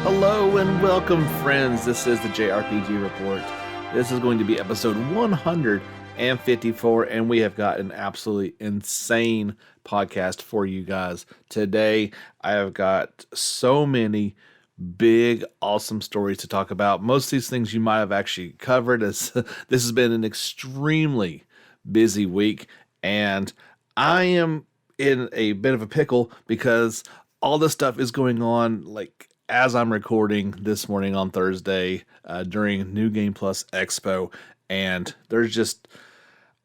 Hello and welcome, friends. This is the JRPG Report. This is going to be episode 154, and we have got an absolutely insane podcast for you guys. Today, I have got so many big, awesome stories to talk about. Most of these things you might have actually covered, as this has been an extremely busy week, and I am in a bit of a pickle because all this stuff is going on as I'm recording this morning on Thursday during New Game Plus Expo, and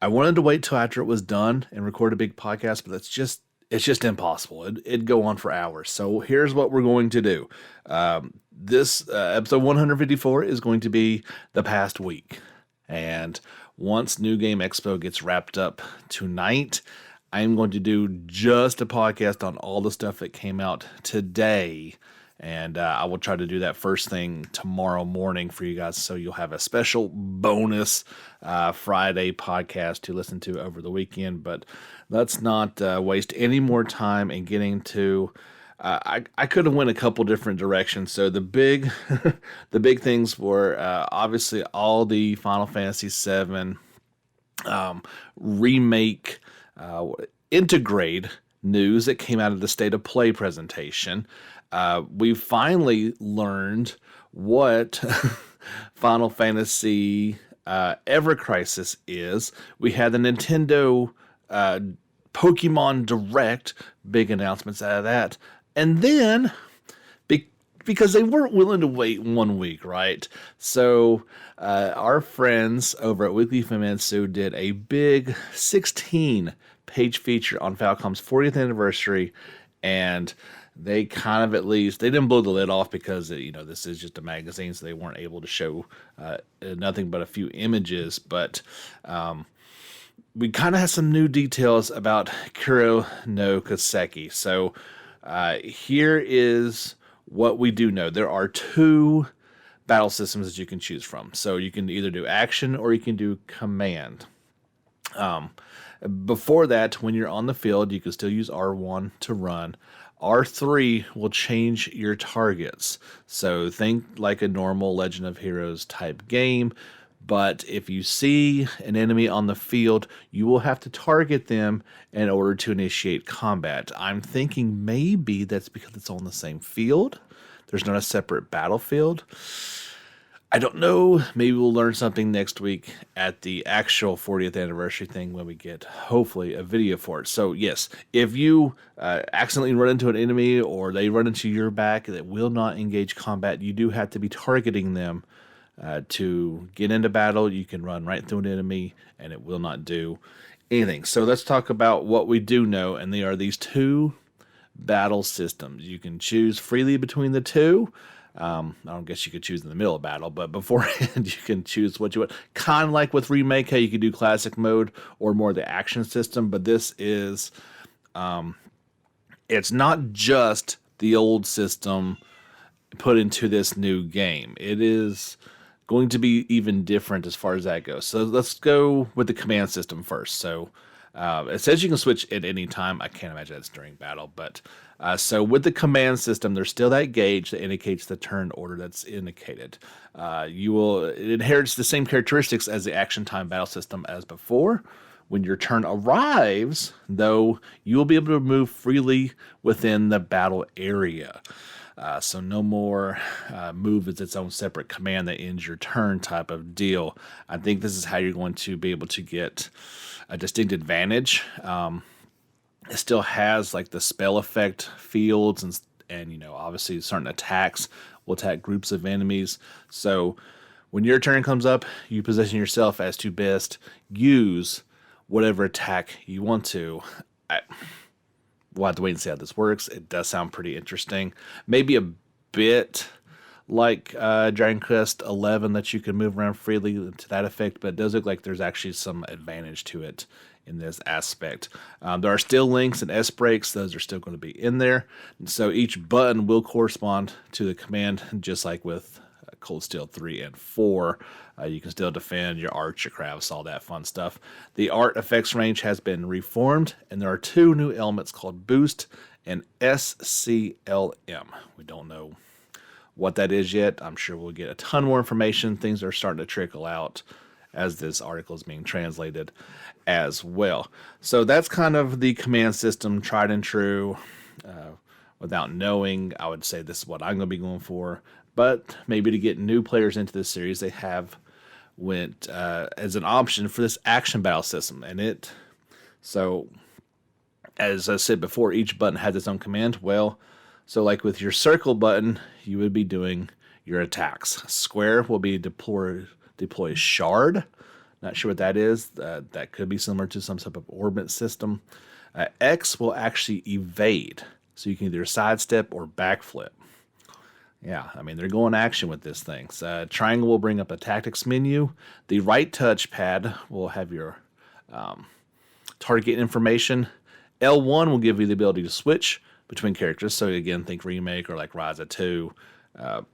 I wanted to wait till after it was done and record a big podcast, but it's just impossible. It'd go on for hours. So here's what we're going to do. This episode 154 is going to be the past week, and once New Game Expo gets wrapped up tonight, I'm going to do just a podcast on all the stuff that came out today. And I will try to do that first thing tomorrow morning for you guys, so you'll have a special bonus Friday podcast to listen to over the weekend. But let's not waste any more time in getting to. I could have went a couple different directions. So the big things were obviously all the Final Fantasy VII remake Intergrade news that came out of the State of Play presentation. We finally learned what Final Fantasy Ever Crisis is. We had the Nintendo Pokemon Direct, big announcements out of that. And then, because they weren't willing to wait 1 week, right? So our friends over at Weekly Famitsu did a big 16-page feature on Falcom's 40th anniversary, and they kind of they didn't blow the lid off because, this is just a magazine, so they weren't able to show nothing but a few images. But we kind of have some new details about Kuro no Kiseki. So here is what we do know. There are two battle systems that you can choose from. So you can either do action or you can do command. Before that, when you're on the field, you can still use R1 to run. R3 will change your targets. So think like a normal Legend of Heroes type game, but if you see an enemy on the field, you will have to target them in order to initiate combat. I'm thinking maybe that's because it's on the same field. There's not a separate battlefield. I don't know. Maybe we'll learn something next week at the actual 40th anniversary thing when we get, hopefully, a video for it. So, yes, if you accidentally run into an enemy or they run into your back that will not engage combat, you do have to be targeting them to get into battle. You can run right through an enemy and it will not do anything. So let's talk about what we do know, and they are these two battle systems. You can choose freely between the two. I don't guess you could choose in the middle of battle, but beforehand you can choose what you want. Kind of like with Remake, how you could do classic mode or more the action system, but this is, it's not just the old system put into this new game. It is going to be even different as far as that goes. So let's go with the command system first. So it says you can switch at any time. I can't imagine it's during battle, but so with the command system, there's still that gauge that indicates the turn order that's indicated. It inherits the same characteristics as the action time battle system as before. When your turn arrives, though, you will be able to move freely within the battle area. So no more move as its own separate command that ends your turn type of deal. I think this is how you're going to be able to get a distinct advantage. It still has like the spell effect fields and obviously certain attacks will attack groups of enemies. So when your turn comes up, you position yourself as to best use whatever attack you want to. We'll have to wait and see how this works. It does sound pretty interesting. Maybe a bit like Dragon Quest 11 that you can move around freely to that effect, but it does look like there's actually some advantage to it in this aspect. There are still links and S breaks. Those are still going to be in there. And so each button will correspond to the command, just like with Cold Steel 3 and 4. You can still defend your arts, your crafts, all that fun stuff. The art effects range has been reformed, and there are 2 new elements called Boost and SCLM. We don't know what that is yet. I'm sure we'll get a ton more information. Things are starting to trickle out as this article is being translated as well. So that's kind of the command system, tried and true. Without knowing, I would say this is what I'm going to be going for. But maybe to get new players into this series, they have went as an option for this action battle system. So as I said before, each button has its own command. Well, so like with your circle button, you would be doing your attacks. Square will be deploy shard. Not sure what that is. That could be similar to some type of orbit system. X will actually evade. So you can either sidestep or backflip. Yeah, I mean, they're going action with this thing. So, triangle will bring up a tactics menu. The right touchpad will have your target information. L1 will give you the ability to switch between characters. So again, think Remake or like Rise of 2,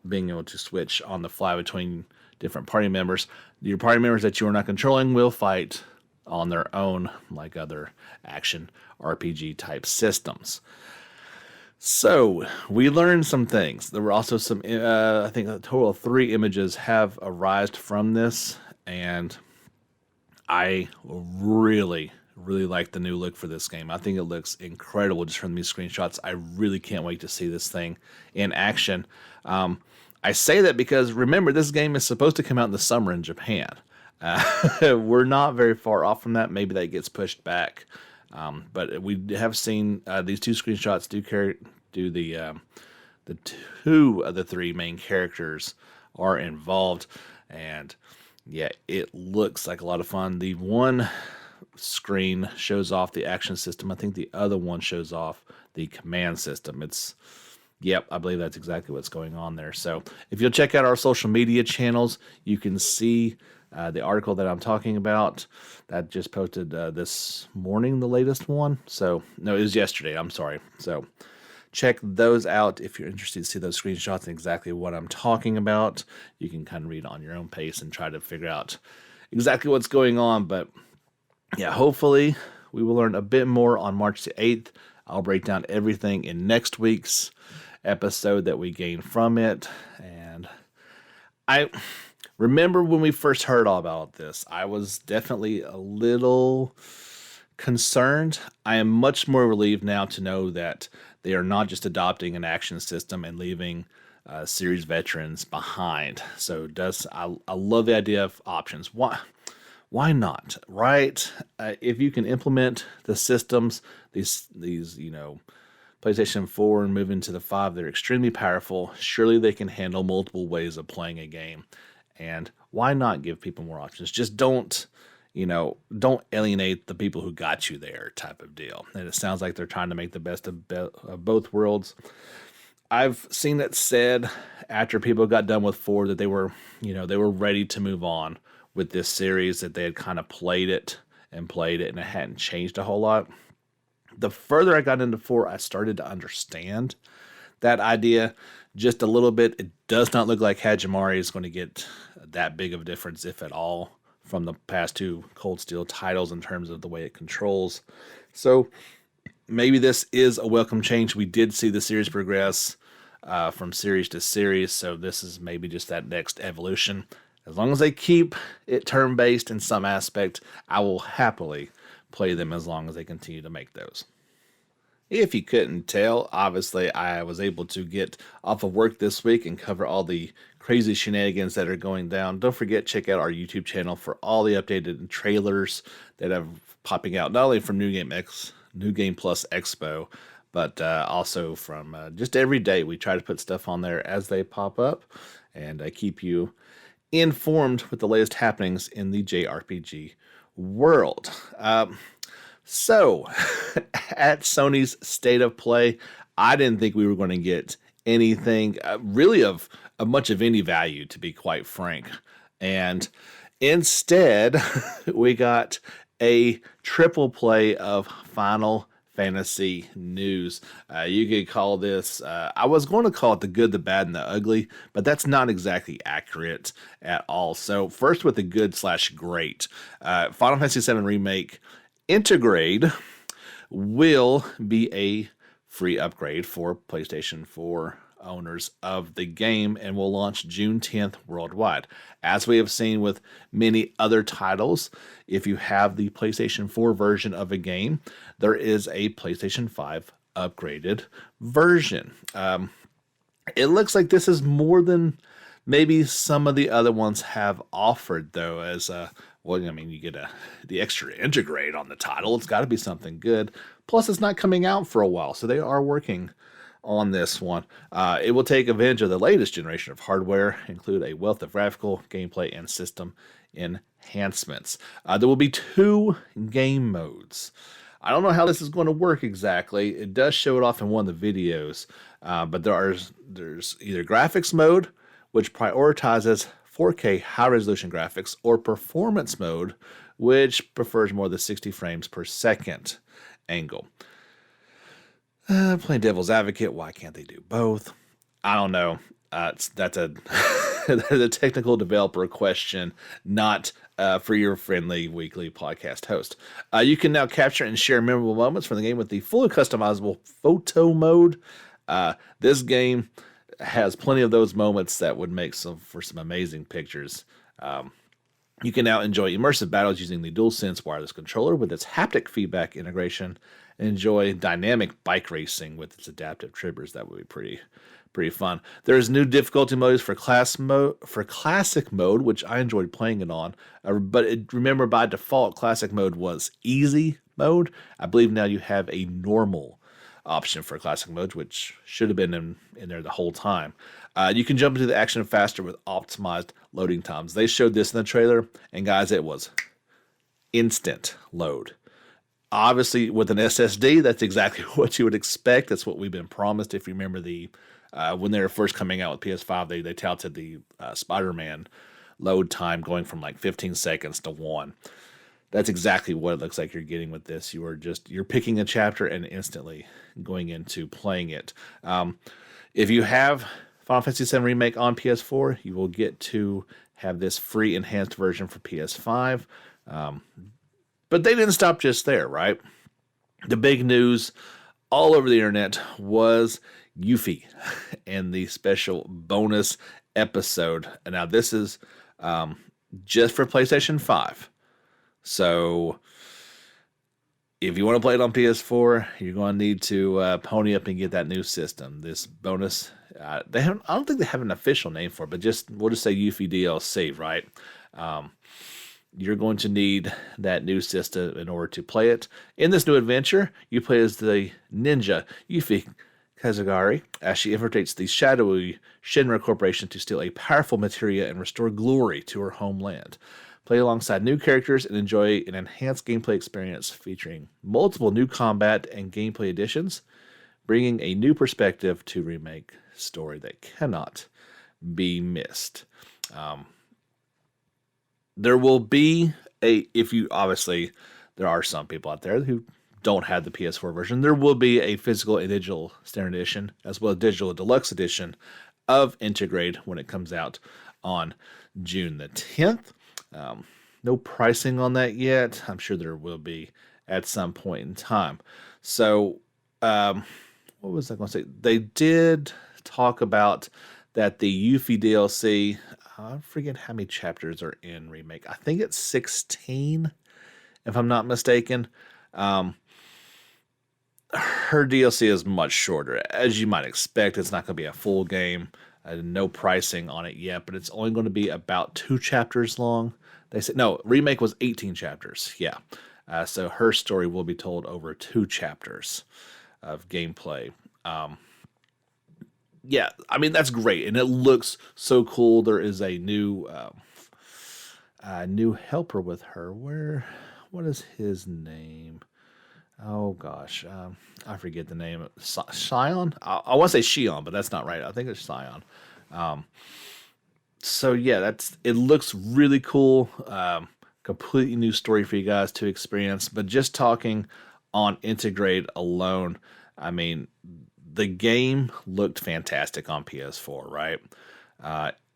being able to switch on the fly between different party members. Your party members that you are not controlling will fight on their own, like other action RPG type systems. So, we learned some things. There were also some, I think a total of 3 images have arisen from this, and I really like the new look for this game. I think it looks incredible just from these screenshots. I really can't wait to see this thing in action. I say that because, remember, this game is supposed to come out in the summer in Japan. We're not very far off from that. Maybe that gets pushed back. But we have seen these 2 screenshots do the 2 of the 3 main characters are involved, and yeah, it looks like a lot of fun. The one screen shows off the action system. I think the other one shows off the command system. Yep, I believe that's exactly what's going on there. So if you'll check out our social media channels, you can see the article that I'm talking about. That just posted this morning, the latest one. So, no, it was yesterday. I'm sorry. So, check those out if you're interested to see those screenshots and exactly what I'm talking about. You can kind of read on your own pace and try to figure out exactly what's going on. But, yeah, hopefully we will learn a bit more on March the 8th. I'll break down everything in next week's episode that we gain from it. And I remember when we first heard all about this, I was definitely a little concerned. I am much more relieved now to know that they are not just adopting an action system and leaving series veterans behind. So I love the idea of options. Why not, right? If you can implement the systems, these PlayStation 4 and moving to the 5, they're extremely powerful. Surely they can handle multiple ways of playing a game. And why not give people more options? Just don't alienate the people who got you there type of deal. And it sounds like they're trying to make the best of both worlds. I've seen it said after people got done with 4 that they were ready to move on with this series, that they had kind of played it and it hadn't changed a whole lot. The further I got into 4, I started to understand that idea just a little bit. It does not look like Hajimari is going to get that big of a difference, if at all, from the past 2 Cold Steel titles in terms of the way it controls. So maybe this is a welcome change. We did see the series progress from series to series, so this is maybe just that next evolution. As long as they keep it turn-based in some aspect, I will happily play them as long as they continue to make those. If you couldn't tell, obviously I was able to get off of work this week and cover all the crazy shenanigans that are going down. Don't forget, check out our YouTube channel for all the updated trailers that are popping out, not only from New Game Plus Expo, but also from just every day. We try to put stuff on there as they pop up, and I keep you informed with the latest happenings in the JRPG world. So, at Sony's State of Play, I didn't think we were going to get anything really of much of any value, to be quite frank. And instead, we got a triple play of Final fantasy news. You could call this, I was going to call it the good, the bad, and the ugly, but that's not exactly accurate at all. So first with the good/great, Final Fantasy VII Remake Intergrade will be a free upgrade for PlayStation 4 owners of the game and will launch June 10th worldwide. As we have seen with many other titles, if you have the PlayStation 4 version of a game, there is a PlayStation 5 upgraded version. It looks like this is more than maybe some of the other ones have offered, though, as well, I mean, you get the extra Intergrade on the title. It's got to be something good. Plus, it's not coming out for a while, so they are working on this one. It will take advantage of the latest generation of hardware, include a wealth of graphical, gameplay, and system enhancements. There will be 2 game modes. I don't know how this is going to work exactly. It does show it off in one of the videos, but there's either graphics mode, which prioritizes 4K high-resolution graphics, or performance mode, which prefers more the 60 frames per second angle. Playing devil's advocate, why can't they do both? I don't know. That's a the technical developer question, not for your friendly weekly podcast host. You can now capture and share memorable moments from the game with the fully customizable photo mode. This game has plenty of those moments that would make for some amazing pictures. You can now enjoy immersive battles using the DualSense wireless controller with its haptic feedback integration, and enjoy dynamic bike racing with its adaptive triggers. That would be pretty fun. There's new difficulty modes for classic mode, which I enjoyed playing it on. Remember, by default, classic mode was easy mode. I believe now you have a normal option for classic mode, which should have been in there the whole time. You can jump into the action faster with optimized loading times. They showed this in the trailer, and guys, it was instant load. Obviously, with an SSD, that's exactly what you would expect. That's what we've been promised. If you remember when they were first coming out with PS5, they touted the Spider-Man load time going from like 15 seconds to 1. That's exactly what it looks like you're getting with this. You're picking a chapter and instantly going into playing it. If you have Final Fantasy VII Remake on PS4, you will get to have this free enhanced version for PS5. But they didn't stop just there, right? The big news all over the internet was Yuffie and the special bonus episode. And now this is just for PlayStation 5. So if you want to play it on PS4, you're going to need to pony up and get that new system. This bonus, I don't think they have an official name for it, but we'll just say Yuffie Dlc, right? You're going to need that new system in order to play it. In this new adventure, you play as the ninja Yuffie Kazugari as she infiltrates the shadowy Shinra Corporation to steal a powerful materia and restore glory to her homeland. Play alongside new characters and enjoy an enhanced gameplay experience featuring multiple new combat and gameplay additions, bringing a new perspective to Remake story that cannot be missed. There will be there are some people out there who don't have the PS4 version. There will be a physical and digital standard edition, as well as digital deluxe edition of Intergrade when it comes out on June the 10th. No pricing on that yet. I'm sure there will be at some point in time. So, what was I going to say? They did talk about that the Yuffie DLC, I forget how many chapters are in Remake. I think it's 16, if I'm not mistaken. Her DLC is much shorter. As you might expect, it's not going to be a full game. No pricing on it yet, but it's only going to be about 2 chapters long. They said, no, Remake was 18 chapters. Yeah. So her story will be told over 2 chapters of gameplay. Yeah, I mean, that's great, and it looks so cool. There is a new helper with her. What is his name? Oh, gosh. I forget the name. Sion? I want to say Shion, but that's not right. I think it's Sion. So, yeah, it looks really cool. Completely new story for you guys to experience. But just talking on Intergrade alone, I mean, the game looked fantastic on PS4, right?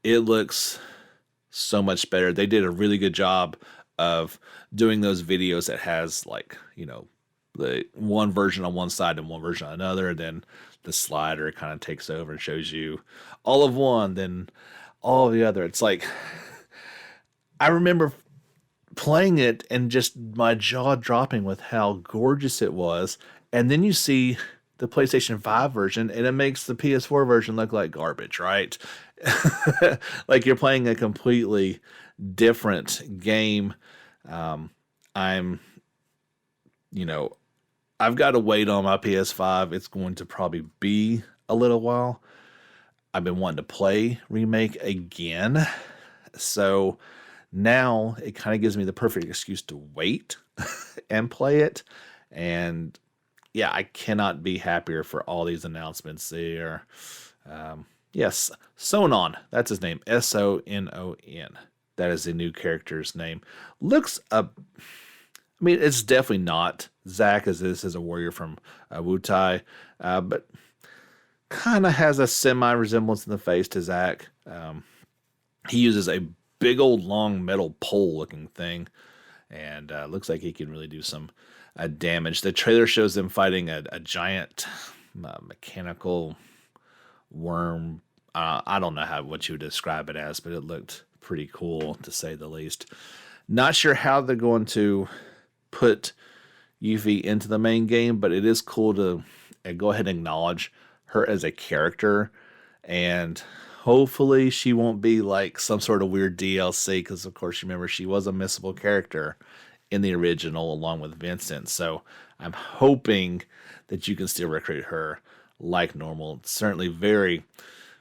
It looks so much better. They did a really good job of doing those videos that has like, the one version on one side and one version on another, and then the slider kind of takes over and shows you all of one, then all of the other. It's like, I remember playing it and just my jaw dropping with how gorgeous it was. And then you see the PlayStation 5 version and it makes the PS4 version look like garbage, right? Like you're playing a completely different game. I'm, I've got to wait on my PS5. It's going to probably be a little while. I've been wanting to play Remake again. So now it kind of gives me the perfect excuse to wait and play it. And yeah, I cannot be happier for all these announcements there. Yes, Sonon. That's his name. Sonon. That is the new character's name. Looks up. I mean, it's definitely not Zack, as this is a warrior from Wutai, but kind of has a semi-resemblance in the face to Zack. He uses a big old long metal pole-looking thing, and looks like he can really do some damage. The trailer shows them fighting a giant mechanical worm. I don't know what you would describe it as, but it looked pretty cool, to say the least. Not sure how they're going to put Yuffie into the main game, but it is cool to go ahead and acknowledge her as a character, and hopefully she won't be like some sort of weird DLC, because of course, remember, she was a missable character in the original along with Vincent, so I'm hoping that you can still recreate her like normal. Certainly very,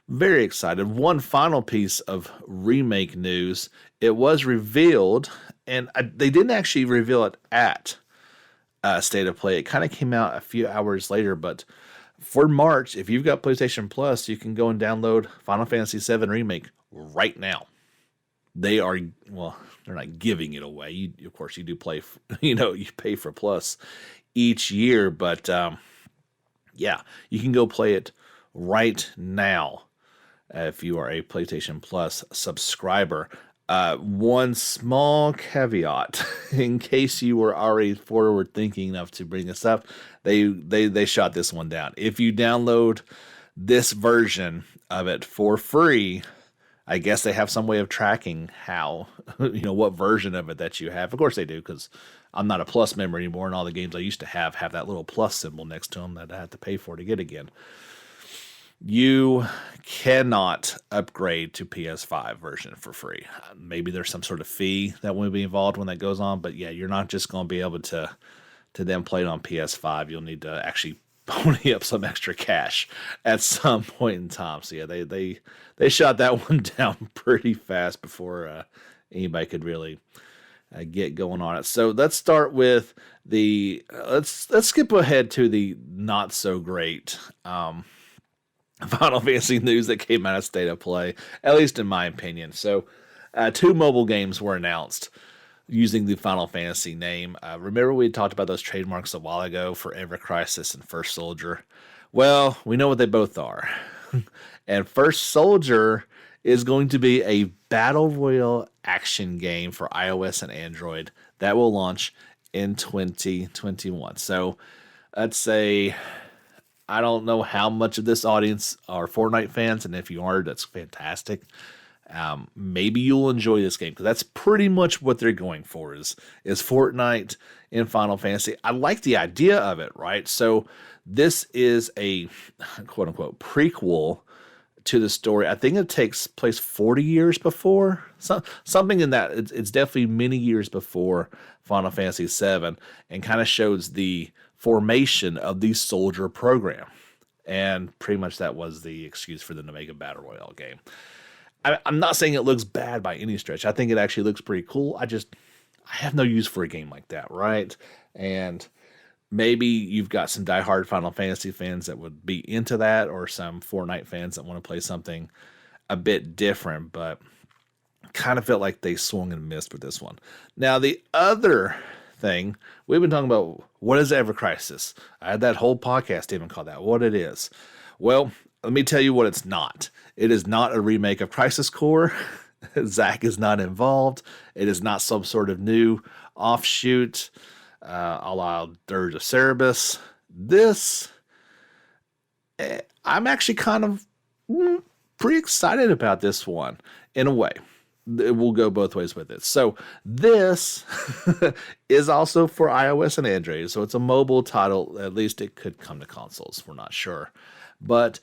very excited. One final piece of Remake news. It was revealed, and they didn't actually reveal it at State of Play. It kind of came out a few hours later, but for March, if you've got PlayStation Plus, you can go and download Final Fantasy VII Remake right now. They are, well, they're not giving it away. Of course, you do play, you pay for Plus each year, but yeah, you can go play it right now if you are a PlayStation Plus subscriber. One small caveat, in case you were already forward thinking enough to bring this up, they shot this one down. If you download this version of it for free, I guess they have some way of tracking how, what version of it that you have. Of course they do, because I'm not a Plus member anymore, and all the games I used to have that little plus symbol next to them that I have to pay for to get again. You cannot upgrade to PS5 version for free. Maybe there's some sort of fee that will be involved when that goes on, but yeah, you're not just going to be able to then play it on PS5. You'll need to actually pony up some extra cash at some point in time. So yeah, they shot that one down pretty fast before anybody could really get going on it. So let's start with let's skip ahead to the not so great Final Fantasy news that came out of State of Play, at least in my opinion. So, 2 mobile games were announced using the Final Fantasy name. Remember we talked about those trademarks a while ago for Ever Crisis and First Soldier? Well, we know what they both are. And First Soldier is going to be a battle royale action game for iOS and Android that will launch in 2021. So, let's say, I don't know how much of this audience are Fortnite fans, and if you are, that's fantastic. Maybe you'll enjoy this game, because that's pretty much what they're going for is Fortnite in Final Fantasy. I like the idea of it, right? So this is a quote-unquote prequel to the story. I think it takes place 40 years before, something in that. It's definitely many years before Final Fantasy VII, and kind of shows the formation of the soldier program. And pretty much that was the excuse for them to make a battle royale game. I'm not saying it looks bad by any stretch. I think it actually looks pretty cool. I have no use for a game like that, right? And maybe you've got some diehard Final Fantasy fans that would be into that, or some Fortnite fans that want to play something a bit different, but kind of felt like they swung and missed with this one. Now, the other thing. We've been talking about what is Ever Crisis. I had that whole podcast even called that, what it is. Well, let me tell you what it's not. It is not a remake of Crisis Core. Zach is not involved. It is not some sort of new offshoot a la Dirge of Cerberus. This, I'm actually kind of pretty excited about this one in a way. It will go both ways with it. So this is also for iOS and Android. So it's a mobile title. At least it could come to consoles. We're not sure. But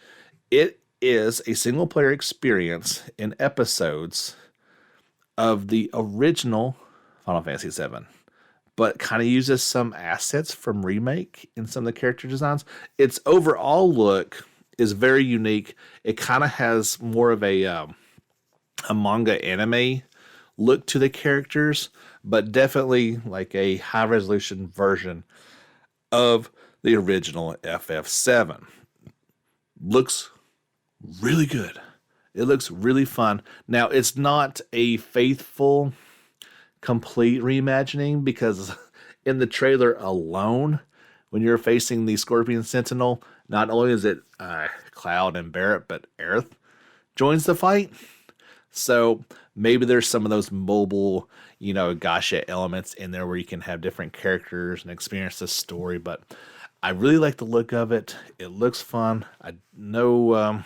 it is a single player experience in episodes of the original Final Fantasy VII, but kind of uses some assets from Remake in some of the character designs. Its overall look is very unique. It kind of has more of a manga anime look to the characters, but definitely like a high resolution version of the original FF7. Looks really good. It looks really fun. Now, it's not a faithful, complete reimagining because in the trailer alone, when you're facing the Scorpion Sentinel, not only is it Cloud and Barret, but Aerith joins the fight. So maybe there's some of those mobile, gacha elements in there where you can have different characters and experience the story. But I really like the look of it. It looks fun. No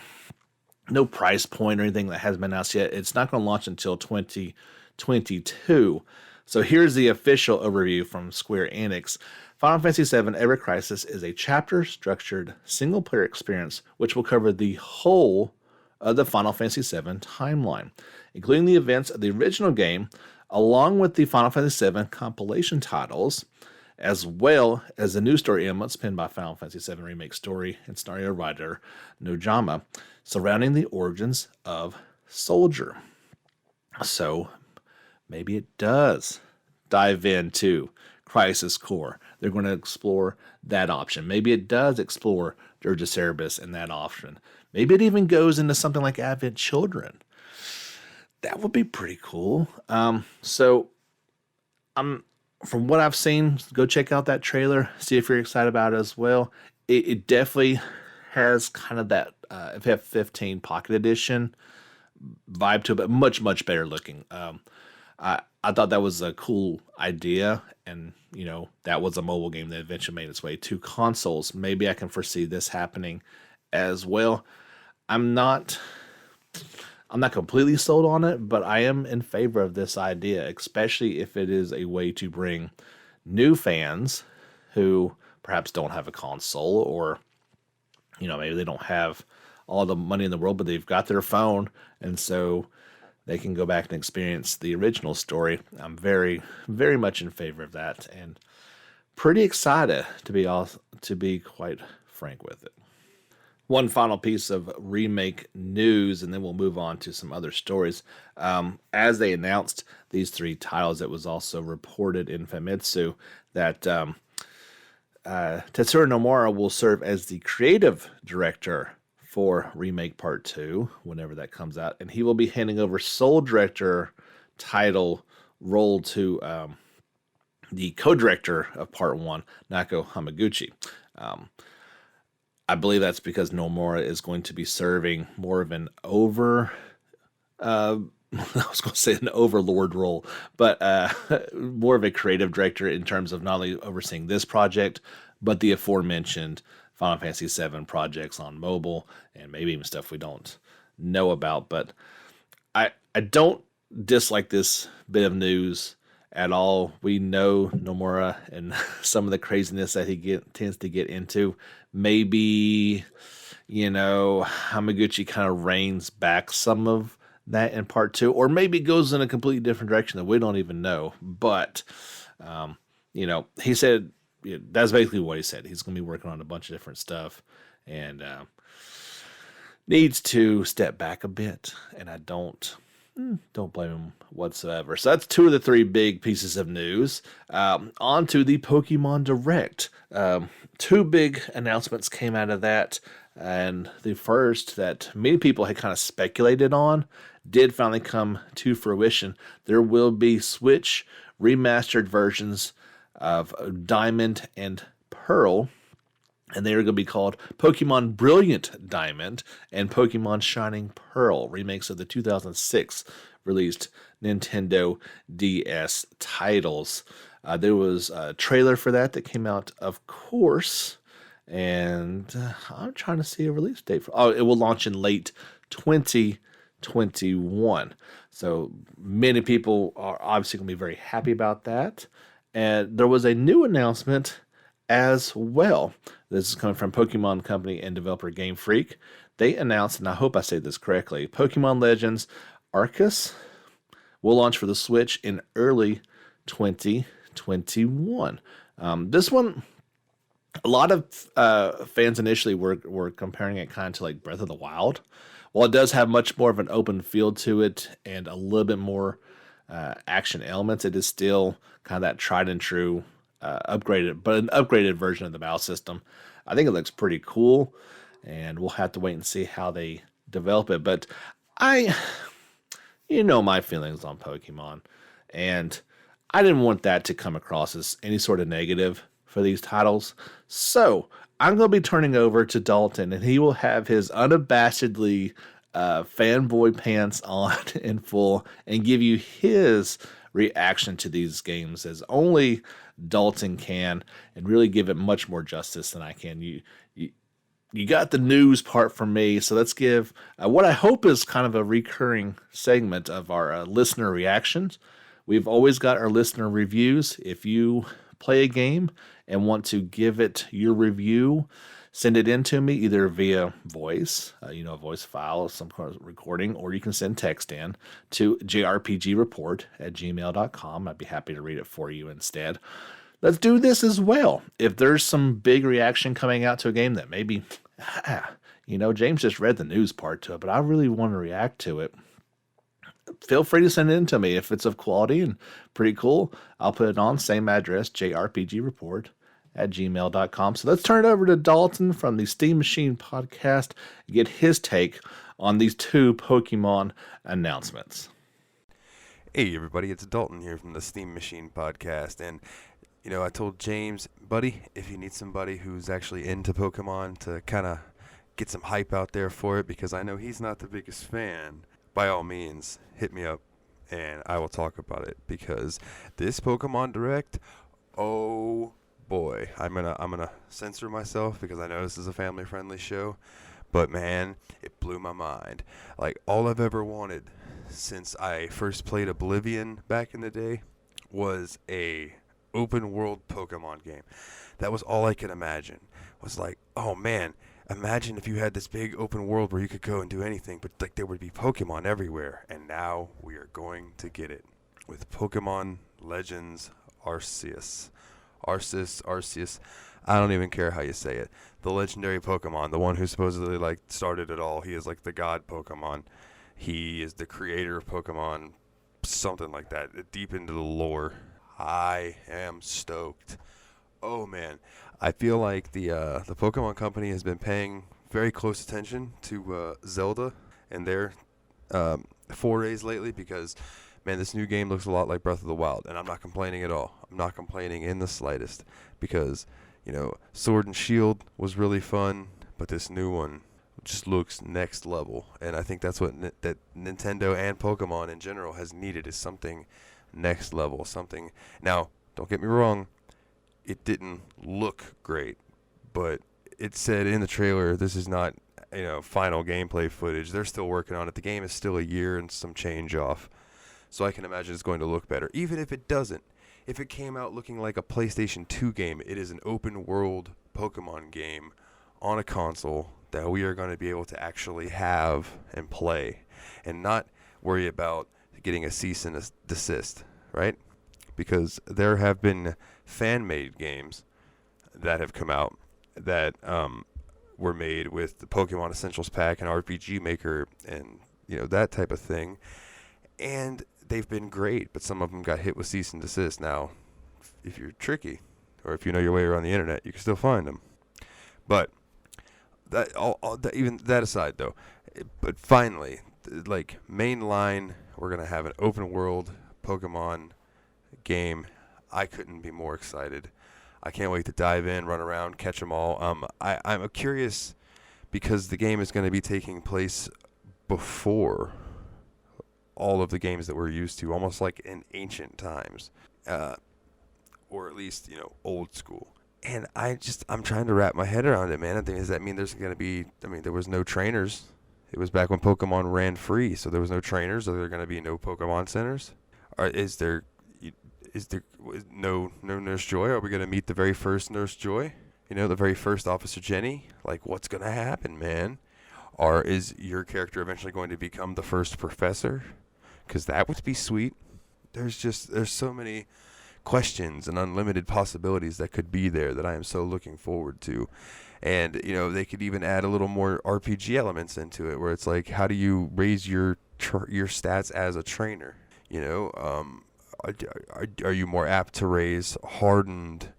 price point or anything that has been announced yet. It's not going to launch until 2022. So here's the official overview from Square Enix. Final Fantasy VII Ever Crisis is a chapter-structured single-player experience which will cover the whole of the Final Fantasy VII timeline, including the events of the original game, along with the Final Fantasy VII compilation titles, as well as the new story elements penned by Final Fantasy VII Remake story and scenario writer Nojama, surrounding the origins of Soldier. So maybe it does dive into Crisis Core. They're going to explore that option. Maybe it does explore Dirge of Cerberus and that option. Maybe it even goes into something like Advent Children. That would be pretty cool. From what I've seen, go check out that trailer. See if you're excited about it as well. It definitely has kind of that FF15 Pocket Edition vibe to it, but much, much better looking. I thought that was a cool idea, and that was a mobile game that eventually made its way to consoles. Maybe I can foresee this happening as well. I'm not completely sold on it, but I am in favor of this idea, especially if it is a way to bring new fans who perhaps don't have a console, or maybe they don't have all the money in the world, but they've got their phone, and so they can go back and experience the original story. I'm very, very much in favor of that, and pretty excited to be quite frank with it. One final piece of Remake news, and then we'll move on to some other stories. As they announced these three titles, it was also reported in Famitsu that Tetsuro Nomura will serve as the creative director for Remake Part 2, whenever that comes out, and he will be handing over sole director title role to the co-director of Part 1, Nako Hamaguchi. I believe that's because Nomura is going to be serving more of an I was going to say an overlord role, but more of a creative director in terms of not only overseeing this project, but the aforementioned Final Fantasy VII projects on mobile, and maybe even stuff we don't know about. But I don't dislike this bit of news at all. We know Nomura and some of the craziness that he tends to get into. Maybe, Hamaguchi kind of reins back some of that in Part 2, or maybe it goes in a completely different direction that we don't even know. But, he said, that's basically what he said. He's going to be working on a bunch of different stuff, and needs to step back a bit. And I don't blame him whatsoever. So that's two of the three big pieces of news. On to the Pokemon Direct. Two big announcements came out of that. And the first that many people had kind of speculated on did finally come to fruition. There will be Switch remastered versions of Diamond and Pearl, and they are going to be called Pokemon Brilliant Diamond and Pokemon Shining Pearl, remakes of the 2006 released Nintendo DS titles. There was a trailer for that came out, of course, and I'm trying to see a release date. It will launch in late 2021. So many people are obviously going to be very happy about that. And there was a new announcement as well. This is coming from Pokemon company and developer Game Freak. They announced, and I hope I say this correctly, Pokemon Legends Arceus will launch for the Switch in early 2021. This one, a lot of fans initially were comparing it kind of to like Breath of the Wild. While it does have much more of an open feel to it and a little bit more action elements, it is still kind of that tried and true an upgraded version of the battle system. I think it looks pretty cool, and we'll have to wait and see how they develop it. But you know my feelings on Pokemon, and I didn't want that to come across as any sort of negative for these titles. So I'm going to be turning over to Dalton, and he will have his unabashedly fanboy pants on in full and give you his reaction to these games as only Dalton can, and really give it much more justice than I can. You got the news part from me, so let's give what I hope is kind of a recurring segment of our listener reactions. We've always got our listener reviews. If you play a game and want to give it your review, send it in to me either via voice, a voice file, some kind of recording, or you can send text in to jrpgreport@gmail.com. I'd be happy to read it for you instead. Let's do this as well. If there's some big reaction coming out to a game that maybe, James just read the news part to it, but I really want to react to it, feel free to send it in to me. If it's of quality and pretty cool, I'll put it on, same address, jrpgreport@gmail.com. So let's turn it over to Dalton from the Steam Machine podcast and get his take on these two Pokemon announcements. Hey everybody, it's Dalton here from the Steam Machine podcast, and I told James, buddy, if you need somebody who's actually into Pokemon to kind of get some hype out there for it, because I know he's not the biggest fan, by all means, hit me up and I will talk about it, because this Pokemon Direct, oh boy, I'm gonna censor myself because I know this is a family-friendly show, but man, it blew my mind. Like, all I've ever wanted since I first played Oblivion back in the day was a open world Pokemon game. That was all I could imagine. Was like, oh man, imagine if you had this big open world where you could go and do anything, but like there would be Pokemon everywhere. And now we are going to get it with Pokemon Legends Arceus. Arceus. I don't even care how you say it. The legendary Pokemon, the one who supposedly like started it all. He is like the god Pokemon. He is the creator of Pokemon, something like that. Deep into the lore. I am stoked. Oh man, I feel like the Pokemon Company has been paying very close attention to Zelda and their forays lately, because man, this new game looks a lot like Breath of the Wild, and I'm not complaining at all. I'm not complaining in the slightest, because Sword and Shield was really fun, but this new one just looks next level, and I think that's what that Nintendo and Pokemon in general has needed, is something next level, something. Now, don't get me wrong, it didn't look great, but it said in the trailer this is not final gameplay footage. They're still working on it. The game is still a year and some change off, so I can imagine it's going to look better. Even if it doesn't, if it came out looking like a PlayStation 2 game, it is an open world Pokemon game on a console that we are going to be able to actually have and play, and not worry about getting a cease and desist, right? Because there have been fan-made games that have come out that were made with the Pokemon Essentials Pack and RPG Maker and that type of thing, and they've been great, but some of them got hit with cease and desist. Now, if you're tricky, or if you know your way around the internet, you can still find them. But even that aside, though, but finally, mainline, we're gonna have an open world Pokemon game. I couldn't be more excited. I can't wait to dive in, run around, catch them all. I'm curious because the game is going to be taking place before all of the games that we're used to, almost like in ancient times, or at least, old school. And I'm trying to wrap my head around it, man. Does that mean there's going to be, there was no trainers. It was back when Pokemon ran free, so there was no trainers. Are there going to be no Pokemon centers? Or is there no Nurse Joy? Are we going to meet the very first Nurse Joy? The very first Officer Jenny? Like, what's going to happen, man? Or is your character eventually going to become the first professor? Because that would be sweet. There's so many questions and unlimited possibilities that could be there that I am so looking forward to. And, they could even add a little more RPG elements into it, where it's like, how do you raise your stats as a trainer? Are you more apt to raise hardened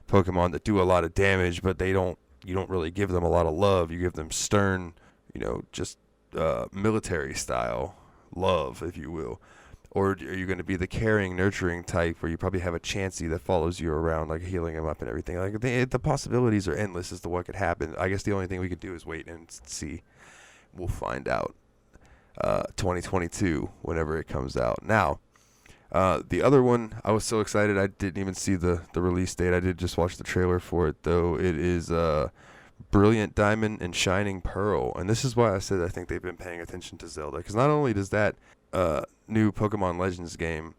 Pokemon that do a lot of damage, but you don't really give them a lot of love? You give them stern, just military style love, if you will. Or are you going to be the caring, nurturing type where you probably have a Chansey that follows you around, like healing him up and everything? Like the possibilities are endless as to what could happen. I guess the only thing we could do is wait and see. We'll find out. 2022, whenever it comes out. Now, the other one, I was so excited I didn't even see the release date. I did just watch the trailer for it, though. It is Brilliant Diamond and Shining Pearl. And this is why I said I think they've been paying attention to Zelda. Because not only does that new Pokemon Legends game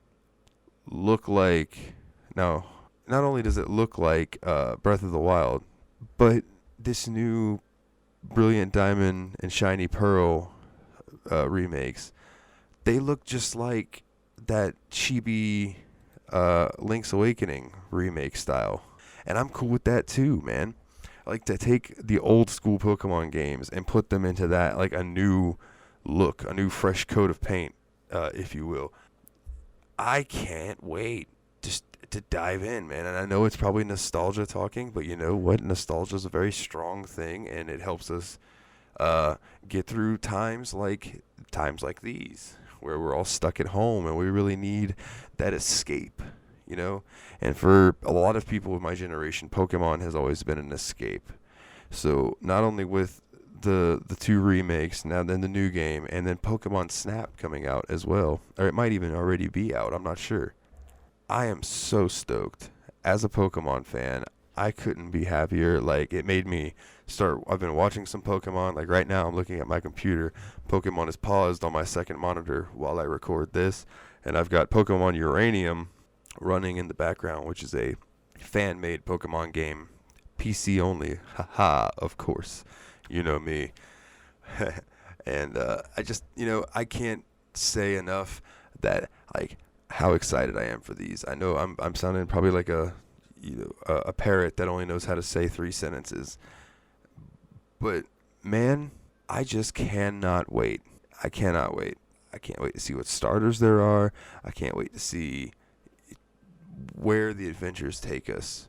look like... No, not only does it look like Breath of the Wild, but this new Brilliant Diamond and Shiny Pearl remakes, they look just like that chibi Link's Awakening remake style. And I'm cool with that too, man. I like to take the old school Pokemon games and put them into that, like a new look, a new fresh coat of paint, if you will. I can't wait just to dive in, man. And I know it's probably nostalgia talking, but you know what? Nostalgia is a very strong thing, and it helps us get through times like these, where we're all stuck at home and we really need that escape, And for a lot of people of my generation, Pokemon has always been an escape. So not only with the two remakes, now then the new game, and then Pokemon Snap coming out as well, or it might even already be out, I'm not sure. I am so stoked. As a Pokemon fan, I couldn't be happier. Like, it made me I've been watching some Pokemon. Like right now, I'm looking at my computer. Pokemon is paused on my second monitor while I record this. And I've got Pokemon Uranium running in the background, which is a fan-made Pokemon game. PC only. Haha, of course. You know me. And I just, I can't say enough that, like, how excited I am for these. I know I'm sounding probably like a parrot that only knows how to say 3 sentences. But, man, I just cannot wait. I cannot wait. I can't wait to see what starters there are. I can't wait to see where the adventures take us.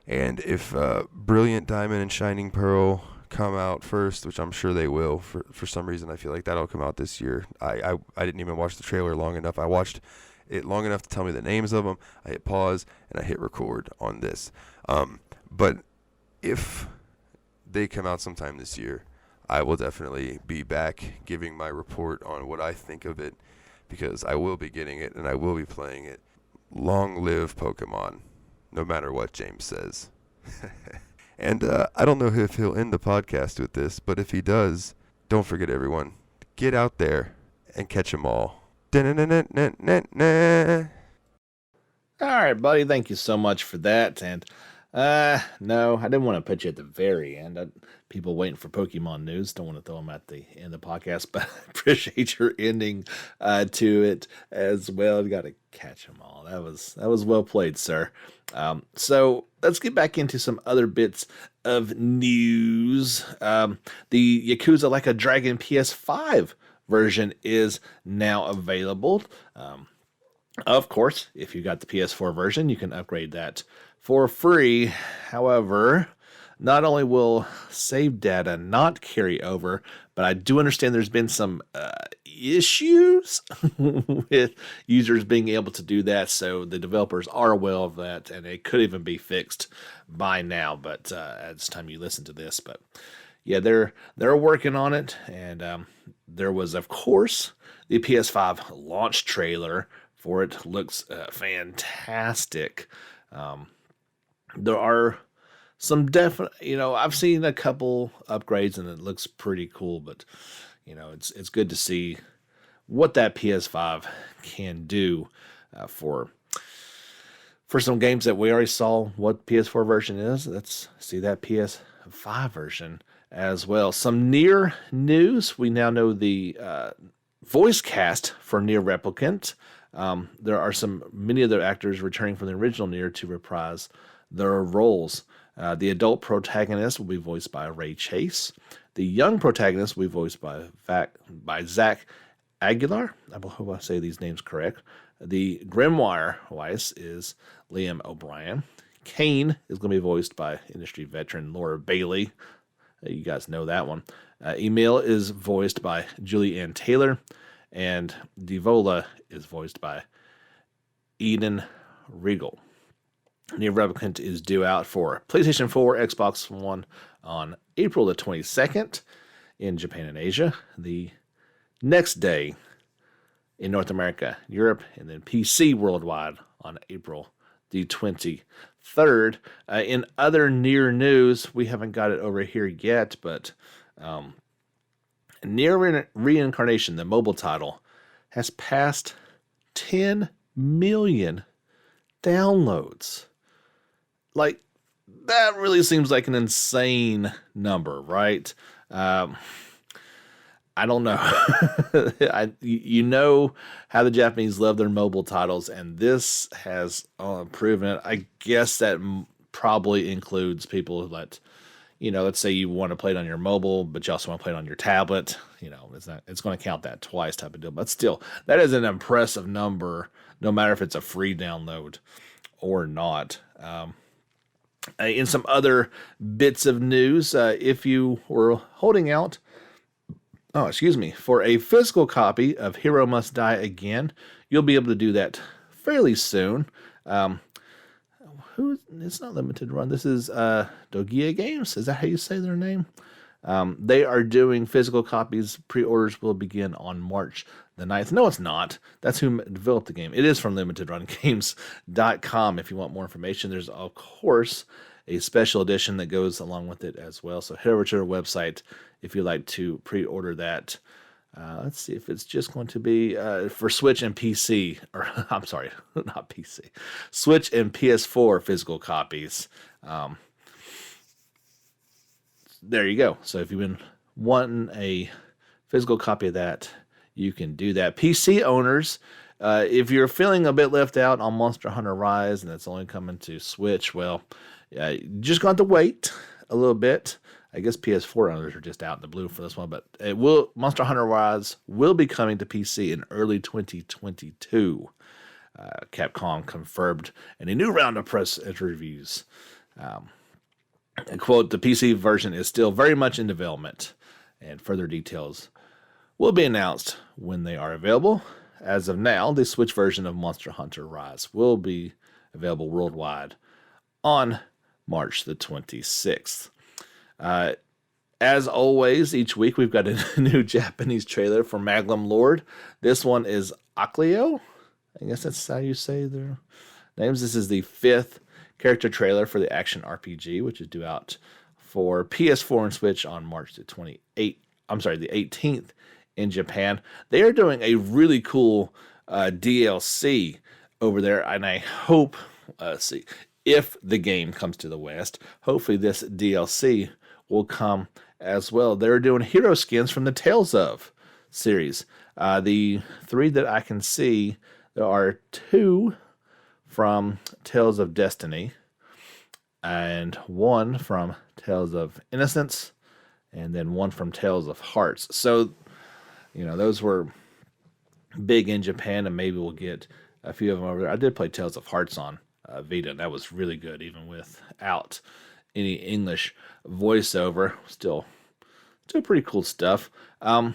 And if Brilliant Diamond and Shining Pearl come out first, which I'm sure they will, for some reason I feel like that'll come out this year. I didn't even watch the trailer long enough. I watched it long enough to tell me the names of them. I hit pause, and I hit record on this. But if they come out sometime this year, I will definitely be back giving my report on what I think of it, because I will be getting it and I will be playing it. Long live Pokemon, no matter what James says. And I don't know if he'll end the podcast with this, but if he does, don't forget, everyone, get out there and catch them all. All right, buddy. Thank you so much for that. And no, I didn't want to put you at the very end. People waiting for Pokemon news. Don't want to throw them at the end of the podcast, but I appreciate your ending to it as well. You got to catch them all. That was well played, sir. So let's get back into some other bits of news. The Yakuza Like a Dragon PS5 version is now available. Of course, if you got the PS4 version, you can upgrade that for free. However, not only will save data not carry over, but I do understand there's been some issues with users being able to do that. So the developers are aware of that, and it could even be fixed by now. But at this time you listen to this, but yeah, they're working on it, and there was, of course, the PS5 launch trailer for it. Looks fantastic. There are some definite, I've seen a couple upgrades and it looks pretty cool, but it's good to see what that PS5 can do for some games that we already saw what PS4 version is. Let's see that PS5 version as well. Some Nier news. We now know the voice cast for Nier Replicant. There are many of the actors returning from the original Nier to reprise their roles. The adult protagonist will be voiced by Ray Chase. The young protagonist will be voiced by Zach Aguilar. I hope I say these names correct. The Grimoire voice is Liam O'Brien. Kane is going to be voiced by industry veteran Laura Bailey. You guys know that one. Emil is voiced by Julie Ann Taylor. And Devola is voiced by Eden Regal. Nier Replicant is due out for PlayStation 4, Xbox One on April the 22nd in Japan and Asia. The next day in North America, Europe, and then PC worldwide on April the 23rd. In other Nier news, we haven't got it over here yet, but Nier Reincarnation, the mobile title, has passed 10 million downloads. Like, that really seems like an insane number, right? I don't know. You know how the Japanese love their mobile titles, and this has proven it. I guess that probably includes people that, let's say you want to play it on your mobile, but you also want to play it on your tablet. It's going to count that twice type of deal. But still, that is an impressive number, no matter if it's a free download or not. In some other bits of news, if you were holding out, for a physical copy of Hero Must Die Again, you'll be able to do that fairly soon. It's not limited run. This is Dogia Games. Is that how you say their name? They are doing physical copies. Pre-orders will begin on March the 9th. No, it's not. That's who developed the game. It is from limitedrungames.com. If you want more information, there's, of course, a special edition that goes along with it as well. So head over to our website if you'd like to pre-order that. Let's see if it's just going to be for Switch and PC. Or I'm sorry, not PC. Switch and PS4 physical copies. There you go. So if you've been wanting a physical copy of that, you can do that. PC owners, if you're feeling a bit left out on Monster Hunter Rise and it's only coming to Switch, well, just going to wait a little bit. I guess PS4 owners are just out in the blue for this one, but Monster Hunter Rise will be coming to PC in early 2022. Capcom confirmed in a new round of press interviews. And quote, the PC version is still very much in development, and further details will be announced when they are available. As of now, the Switch version of Monster Hunter Rise will be available worldwide on March the 26th. As always, each week we've got a new Japanese trailer for Magnum Lord. This one is Aclio. I guess that's how you say their names. This is the 5th character trailer for the action RPG, which is due out for PS4 and Switch on March the 18th in Japan. They are doing a really cool DLC over there, and I hope, if the game comes to the West, hopefully this DLC will come as well. They're doing hero skins from the Tales of series. The 3 that I can see, there are 2 from Tales of Destiny, and 1 from Tales of Innocence, and then 1 from Tales of Hearts. So, those were big in Japan, and maybe we'll get a few of them over there. I did play Tales of Hearts on Vita, and that was really good, even without any English voiceover. Still pretty cool stuff. I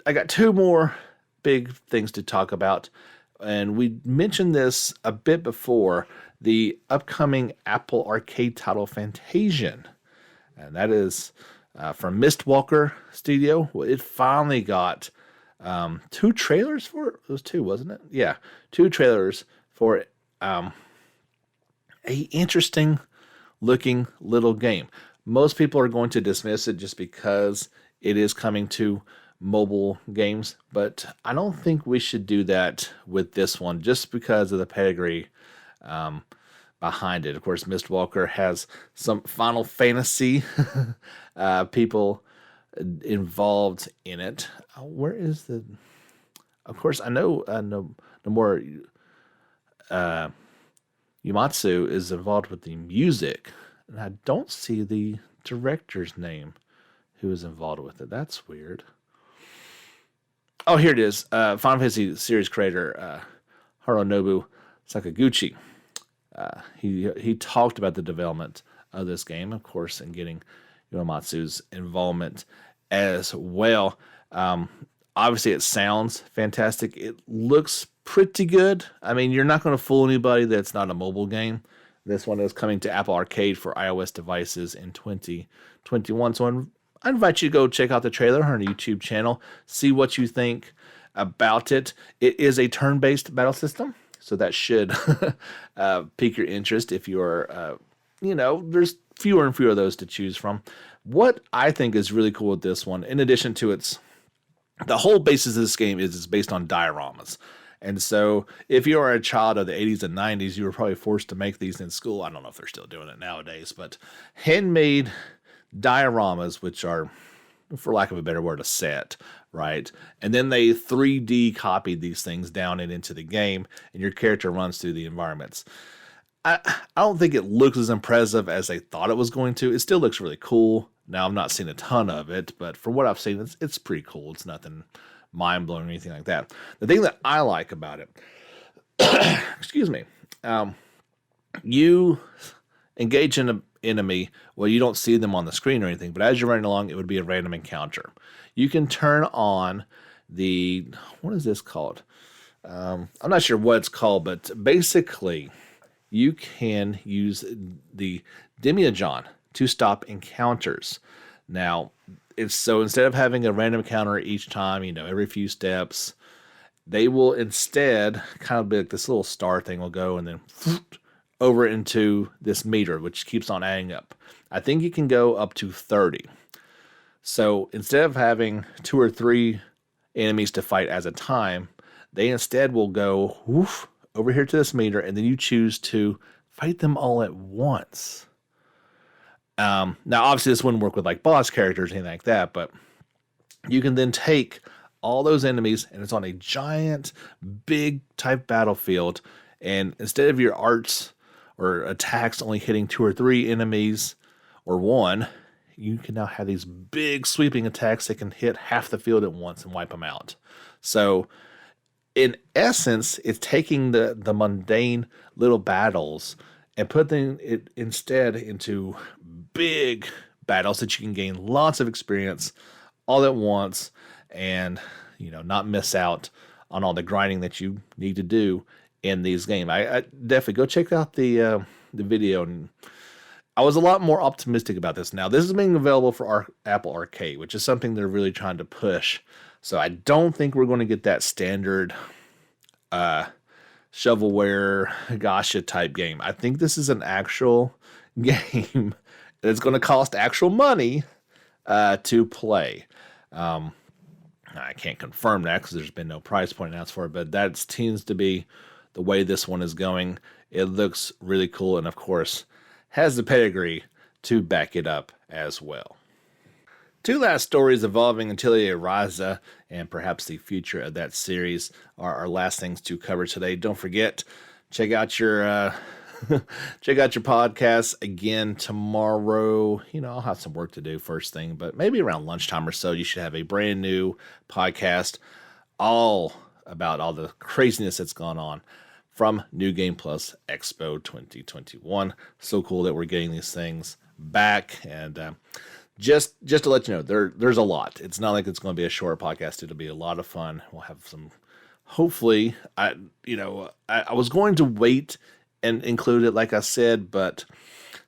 got two more big things to talk about, and we mentioned this a bit before, the upcoming Apple Arcade title Fantasian, and that is from Mistwalker Studio. Well, it finally got two trailers for it. It was two, wasn't it? Yeah, two trailers for a interesting looking little game. Most people are going to dismiss it just because it is coming to mobile games, but I don't think we should do that with this one just because of the pedigree behind it. Of course, Mistwalker has some Final Fantasy people involved in it. Where is the? Of course, I know Nomura Uematsu is involved with the music, and I don't see the director's name who is involved with it. That's weird. Oh, here it is. Final Fantasy series creator Harunobu Sakaguchi. He talked about the development of this game, of course, and getting Uematsu's involvement as well. Obviously, it sounds fantastic. It looks pretty good. I mean, you're not going to fool anybody that it's not a mobile game. This one is coming to Apple Arcade for iOS devices in 2021. So I invite you to go check out the trailer on our YouTube channel, see what you think about it. It is a turn-based battle system, so that should pique your interest if you're, there's fewer and fewer of those to choose from. What I think is really cool with this one, in addition to the whole basis of this game is based on dioramas. And so if you are a child of the 80s and 90s, you were probably forced to make these in school. I don't know if they're still doing it nowadays, but handmade dioramas, which are, for lack of a better word, a set, right? And then they 3D copied these things down and into the game, and your character runs through the environments. I don't think it looks as impressive as they thought it was going to. It still looks really cool. Now, I've not seen a ton of it, but for what I've seen, it's pretty cool. It's nothing mind-blowing or anything like that. The thing that I like about it, excuse me, you engage in an enemy. Well, you don't see them on the screen or anything, but as you're running along, it would be a random encounter. You can turn on what is this called? I'm not sure what it's called, but basically you can use the demiurge to stop encounters. Now, instead of having a random encounter each time, every few steps, they will instead kind of be like this little star thing will go and then over into this meter, which keeps on adding up. I think you can go up to 30. So instead of having 2 or 3 enemies to fight at a time, they instead will go over here to this meter, and then you choose to fight them all at once. Now, obviously, this wouldn't work with like boss characters or anything like that, but you can then take all those enemies, and it's on a giant, big type battlefield. And instead of your arts or attacks only hitting 2 or 3 enemies or 1, you can now have these big sweeping attacks that can hit half the field at once and wipe them out. So, in essence, it's taking the mundane little battles and putting it instead into big battles that you can gain lots of experience all at once and, not miss out on all the grinding that you need to do in these games. I definitely go check out the video. And I was a lot more optimistic about this. Now, this is being available for Apple Arcade, which is something they're really trying to push. So I don't think we're going to get that standard shovelware gotcha type game. I think this is an actual game that's going to cost actual money to play. I can't confirm that because there's been no price point announced for it, but that seems to be the way this one is going. It looks really cool, and of course has the pedigree to back it up as well. 2 last stories involving Atelier Ryza and perhaps the future of that series are our last things to cover today. Don't forget, check out your podcast again tomorrow. I'll have some work to do first thing, but maybe around lunchtime or so, you should have a brand new podcast all about all the craziness that's gone on from New Game Plus Expo 2021. So cool that we're getting these things back. And just to let you know, there's a lot. It's not like it's going to be a short podcast. It'll be a lot of fun. We'll have some, hopefully, I was going to wait and include it, like I said, but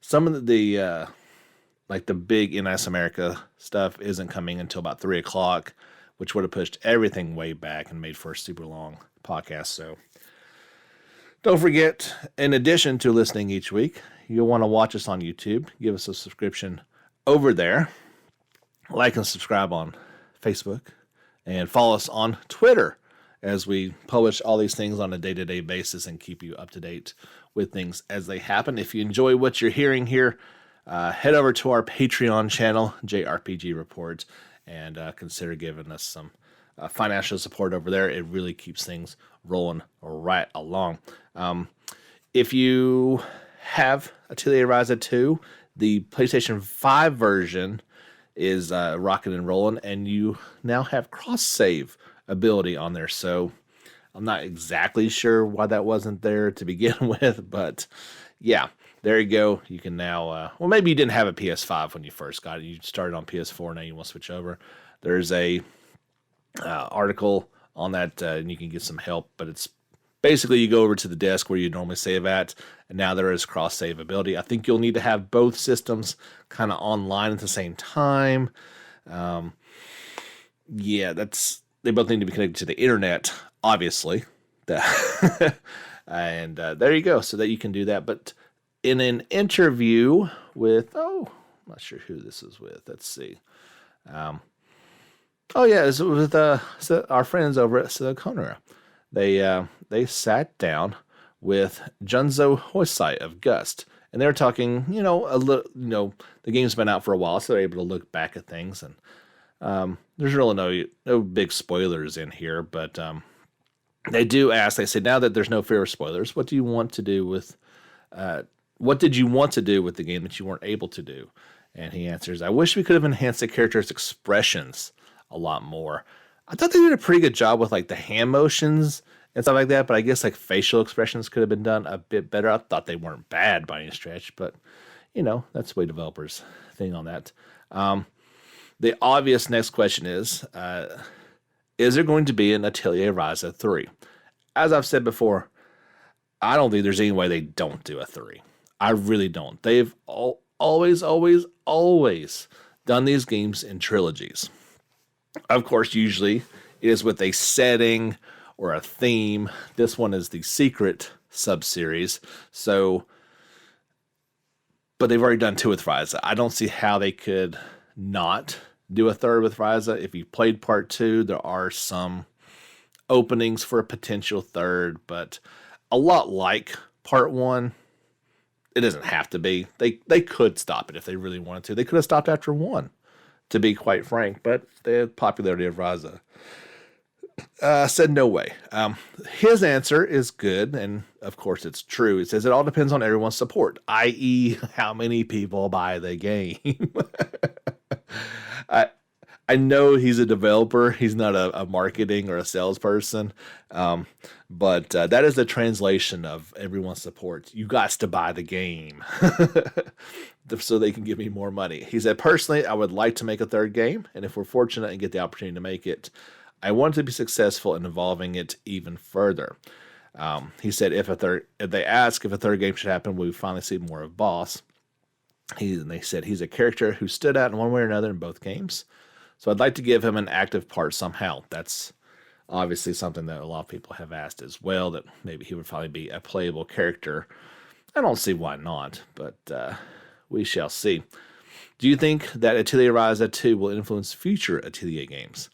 some of the like the big NS America stuff isn't coming until about 3 o'clock, which would have pushed everything way back and made for a super long podcast. So don't forget, in addition to listening each week, you'll want to watch us on YouTube. Give us a subscription over there. Like and subscribe on Facebook. And follow us on Twitter as we publish all these things on a day-to-day basis and keep you up to date with things as they happen. If you enjoy what you're hearing here, head over to our Patreon channel, JRPG Report, and consider giving us some financial support over there. It really keeps things rolling right along. If you have Atelier Ryza 2, the PlayStation 5 version is rocking and rolling, and you now have cross-save ability on there. So I'm not exactly sure why that wasn't there to begin with, but yeah, there you go. You can now, well, maybe you didn't have a PS5 when you first got it. You started on PS4, now you want to switch over. There's a article on that, and you can get some help, but it's basically you go over to the desk where you normally save at, and now there is cross-save ability. I think you'll need to have both systems kind of online at the same time. Yeah, they both need to be connected to the internet, obviously. And there you go, so that you can do that. But in an interview with, I'm not sure who this is with. Let's see. It's with our friends over at Konura. They sat down with Junzo Hoisai of Gust, and they were talking, a little, the game's been out for a while, so they're able to look back at things, and there's really no big spoilers in here, but they do ask. They say, now that there's no fear of spoilers, what do you want to do with? What did you want to do with the game that you weren't able to do? And he answers, I wish we could have enhanced the character's expressions a lot more. I thought they did a pretty good job with like the hand motions and stuff like that, but I guess like facial expressions could have been done a bit better. I thought they weren't bad by any stretch, but that's the way developers think on that. The obvious next question is there going to be an Atelier Ryza 3? As I've said before, I don't think there's any way they don't do a 3. I really don't. They've always done these games in trilogies. Of course, usually it is with a setting or a theme. This one is the Secret sub-series. But they've already done 2 with Ryza. I don't see how they could not do a 3rd with Ryza. If you played part 2, there are some openings for a potential 3rd, but a lot like part 1, it doesn't have to be. They could stop it if they really wanted to. They could have stopped after 1, to be quite frank, but the popularity of Ryza said no way. His answer is good, and of course it's true. It says it all depends on everyone's support, i.e. how many people buy the game. I know he's a developer. He's not a marketing or a salesperson. But that is the translation of everyone's support. You got to buy the game so they can give me more money. He said, personally, I would like to make a 3rd game. And if we're fortunate and get the opportunity to make it, I want to be successful in evolving it even further. He said, if they ask if a 3rd game should happen, we finally see more of Boss. They said he's a character who stood out in one way or another in both games. So I'd like to give him an active part somehow. That's obviously something that a lot of people have asked as well, that maybe he would finally be a playable character. I don't see why not, but we shall see. Do you think that Atelier Ryza 2 will influence future Atelier games?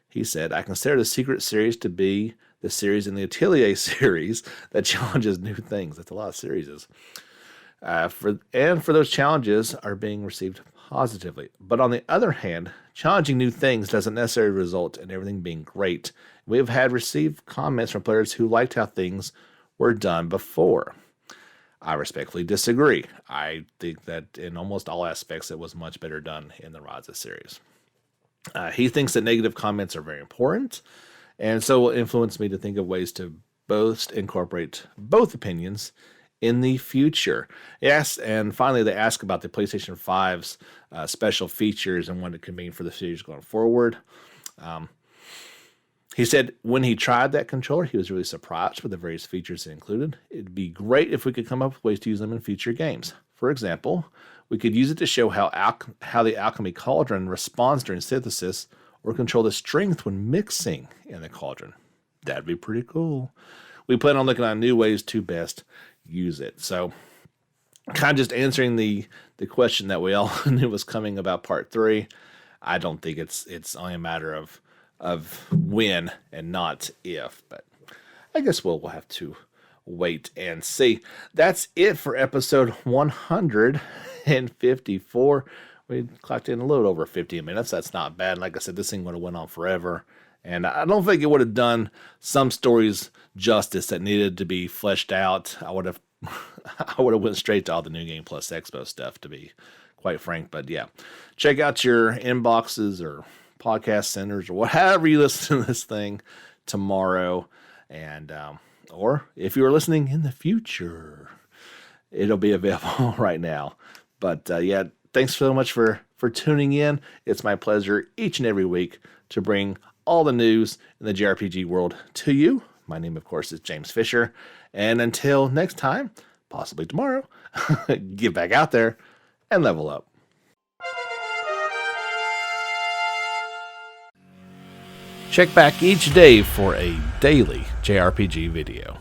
He said, I consider the Secret series to be the series in the Atelier series that challenges new things. That's a lot of series. For those challenges are being received positively. But on the other hand, challenging new things doesn't necessarily result in everything being great. We have received comments from players who liked how things were done before. I respectfully disagree. I think that in almost all aspects it was much better done in the Ryza series. He thinks that negative comments are very important, and so will influence me to think of ways to both incorporate both opinions in the future. Yes, and finally they ask about the PlayStation 5's special features and what it could mean for the series going forward. He said when he tried that controller, he was really surprised with the various features it included. It'd be great if we could come up with ways to use them in future games. For example, we could use it to show how the alchemy cauldron responds during synthesis, or control the strength when mixing in the cauldron. That'd be pretty cool. We plan on looking at new ways to best use it. So, kind of just answering the question that we all knew was coming about part 3. I don't think it's only a matter of when and not if, but I guess we'll have to wait and see. That's it for episode 154. We clocked in a little over 15 minutes. That's not bad. Like I said, this thing would have went on forever, and I don't think it would have done some stories justice that needed to be fleshed out. I would have went straight to all the new Game Plus Expo stuff, to be quite frank. But yeah, check out your inboxes or podcast centers or whatever you listen to this thing tomorrow, and or if you are listening in the future, it'll be available right now. But yeah, thanks so much for tuning in. It's my pleasure each and every week to bring all the news in the JRPG world to you. My name, of course, is James Fisher, and until next time, possibly tomorrow, get back out there and level up. Check back each day for a daily JRPG video.